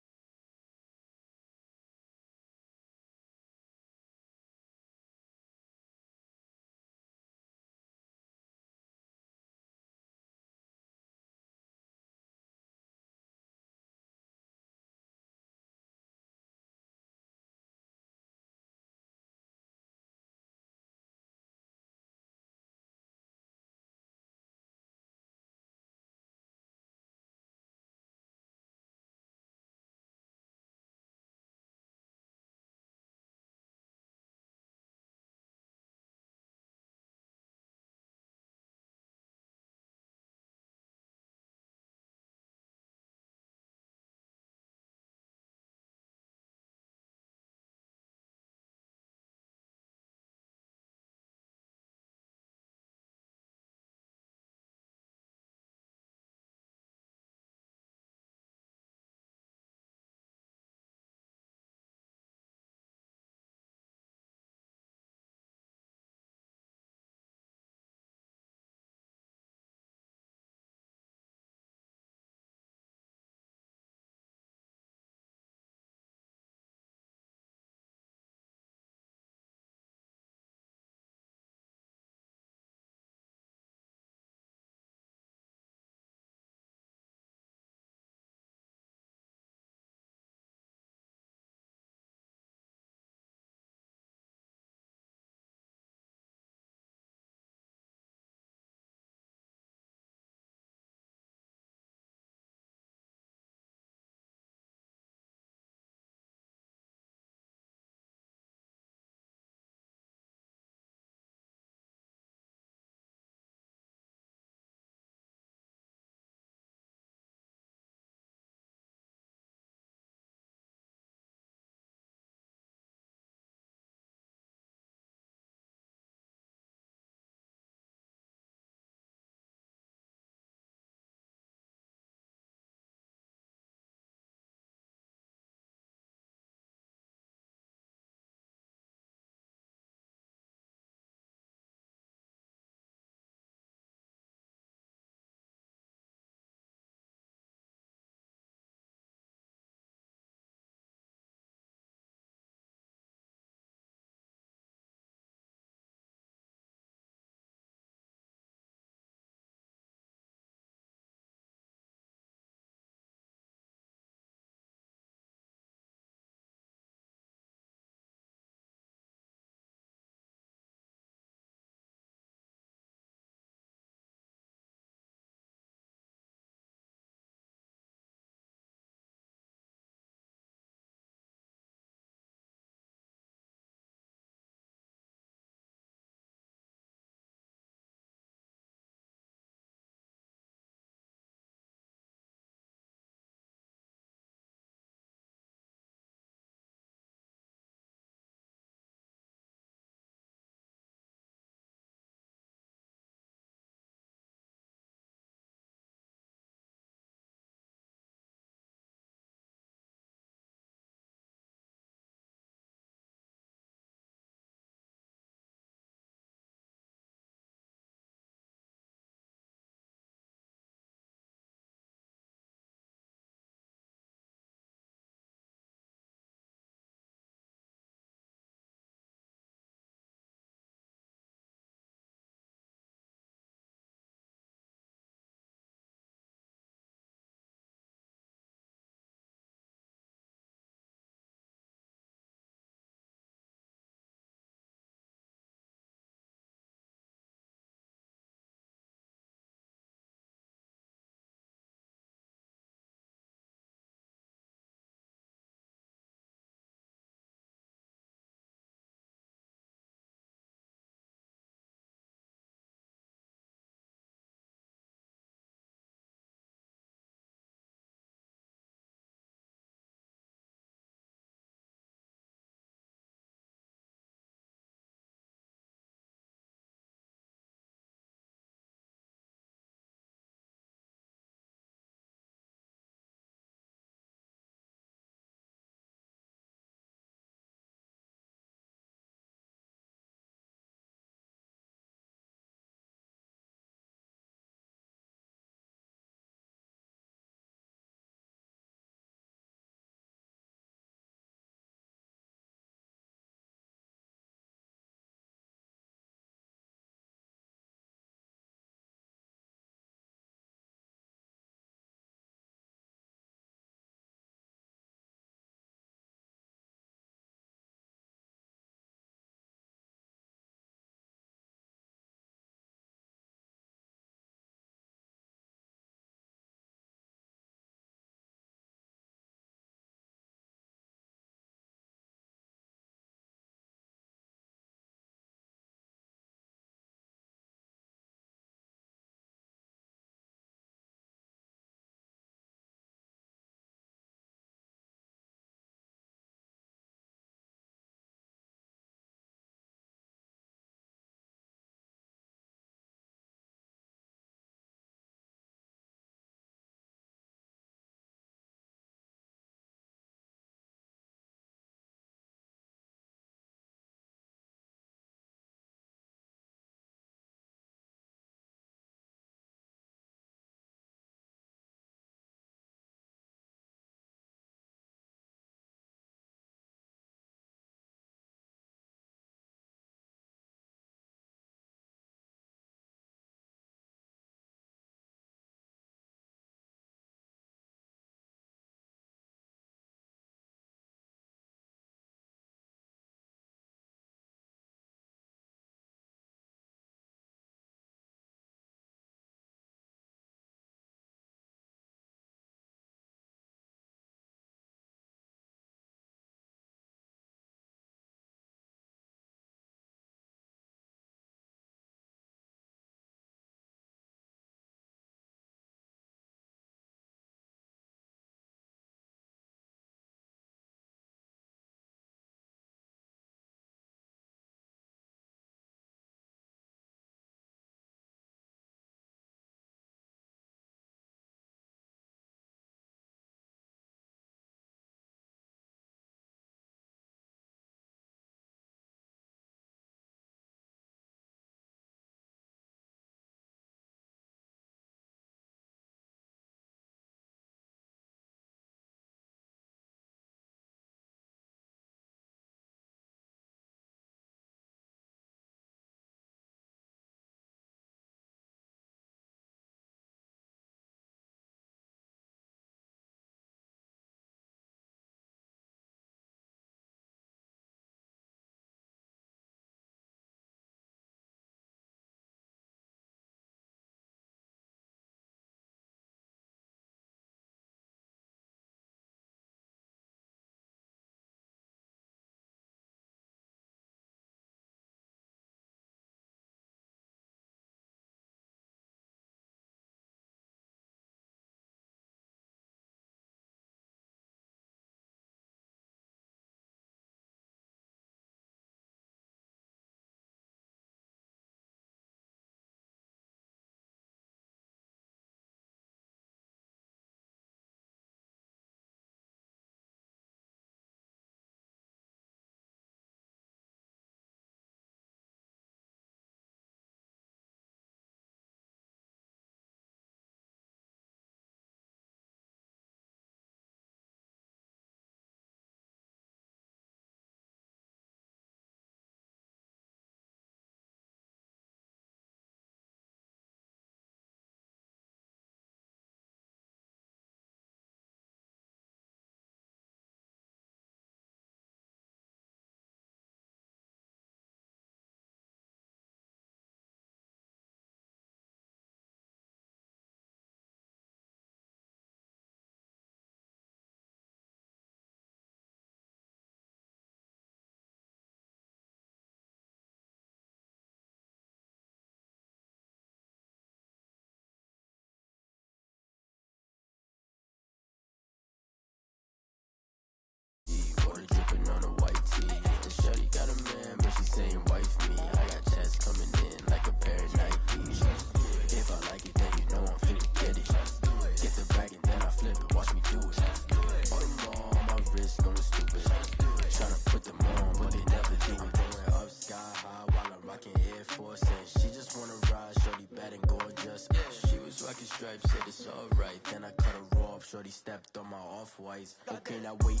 wife said it's alright. Then I cut her off, shorty stepped on my off-whites. Okay, now wait.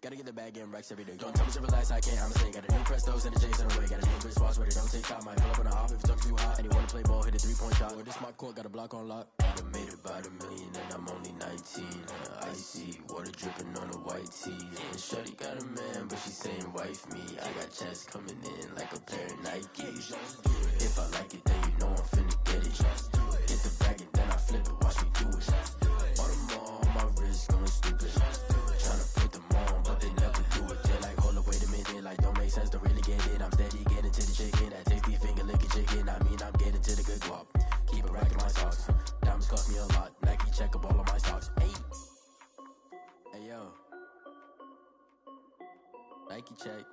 Gotta get the bag in racks every day. Don't tell me to relax, I can't, I'ma say. Got a new Prestos and a J's in the way. Got a new Chris Watch, but it don't take time. I pull up on a hop if it's talking too hot. And you wanna play ball, hit a 3-point shot. Or this my court, got a block on lock. I done made about $1 million and I'm only 19. Icy, water dripping on a white tee. And shorty got a man, but she saying wife me. I got checks coming in like a pair of Nikes. If I like it, then you know I'm finna get it. Get the bag and then I flip it, watch me do it. On them all, my wrist going stupid. Tryna put them on, but they never do it. They're like, hold up, wait a minute, like don't make sense, don't really get it. I'm steady getting to the chicken, that tasty finger licking chicken. I mean, I'm getting to the good guap. Keep it racking my socks. Diamonds cost me a lot. Nike check up all of my stocks. Hey yo, Nike check.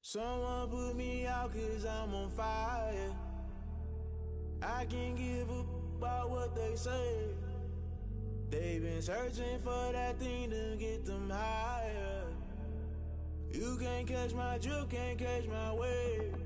Someone put me out 'cause I'm on fire. I can't give up about what they say. They've been searching for that thing to get them higher. You can't catch my drift, can't catch my wave.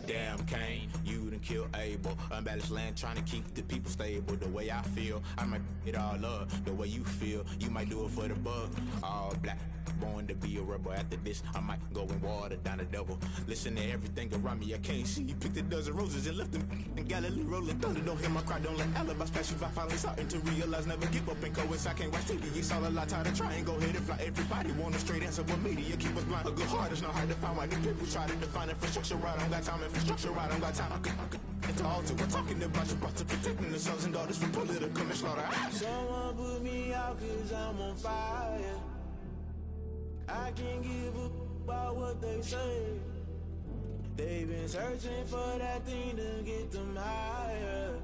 Damn, Kane, you done killed Abel. Unbalanced land, trying to keep the people stable. The way I feel, I might it all up. The way you feel, you might do it for the bug. All black, born to be a rebel. After this, I might go and water down the devil. Listen to everything around me, I can't see. Picked a dozen roses and left them in Galilee rolling thunder. Don't hear my cry, don't let alibis pass you. I finally starting to realize, never give up and coincide. Can't watch TV, it's all a lot. Tired of trying, go ahead and fly. Everybody want a straight answer with media, keep us blind. A good heart is not hard to find. Why the people try to define infrastructure right? I don't got time, infrastructure right, I don't got time. I could it's all to we're talking about you, about to protecting the sons and daughters from political manslaughter. Someone put me out 'cause I'm on fire. I can't give up about what they say. They've been searching for that thing to get them higher.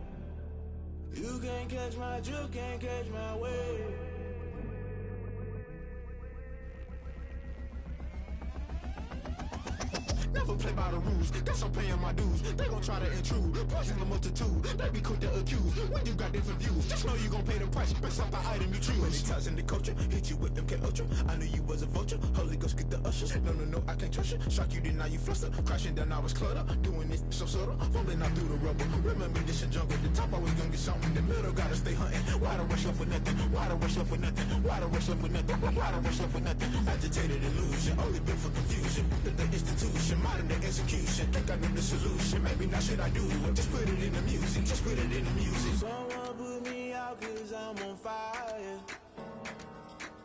You can't catch my drift, can't catch my wave. Never play by the rules, guess I'm paying my dues. They gon' try to intrude, poison the multitude. They be quick to accuse, when you got different views. Just know you gon' pay the price, based off the item you choose. Many times in the culture, hit you with them K-Ultra. I knew you was a vulture, Holy Ghost get the ushers. No, I can't trust you. Shock you, then now you fluster. Crashing down, I was cluttered. Doing this so subtle, fumbling out through the rubble. Remember this in jungle, the top always gonna get something. The middle gotta stay hunting. Why the rush left for nothing? Why the rush left for nothing? Why the rush left for nothing? Why the rush left for nothing? Agitated illusion, only built for confusion. The institution, modern day execution. Think I know the solution, maybe not should I do it. Just put it in the music, just put it in the music. Someone put me out 'cause I'm on fire.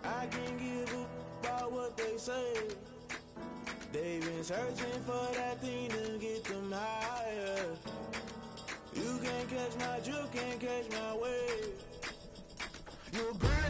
I can't give up about what they say. They've been searching for that thing to get them higher. You can't catch my drift, can't catch my wave. You're great.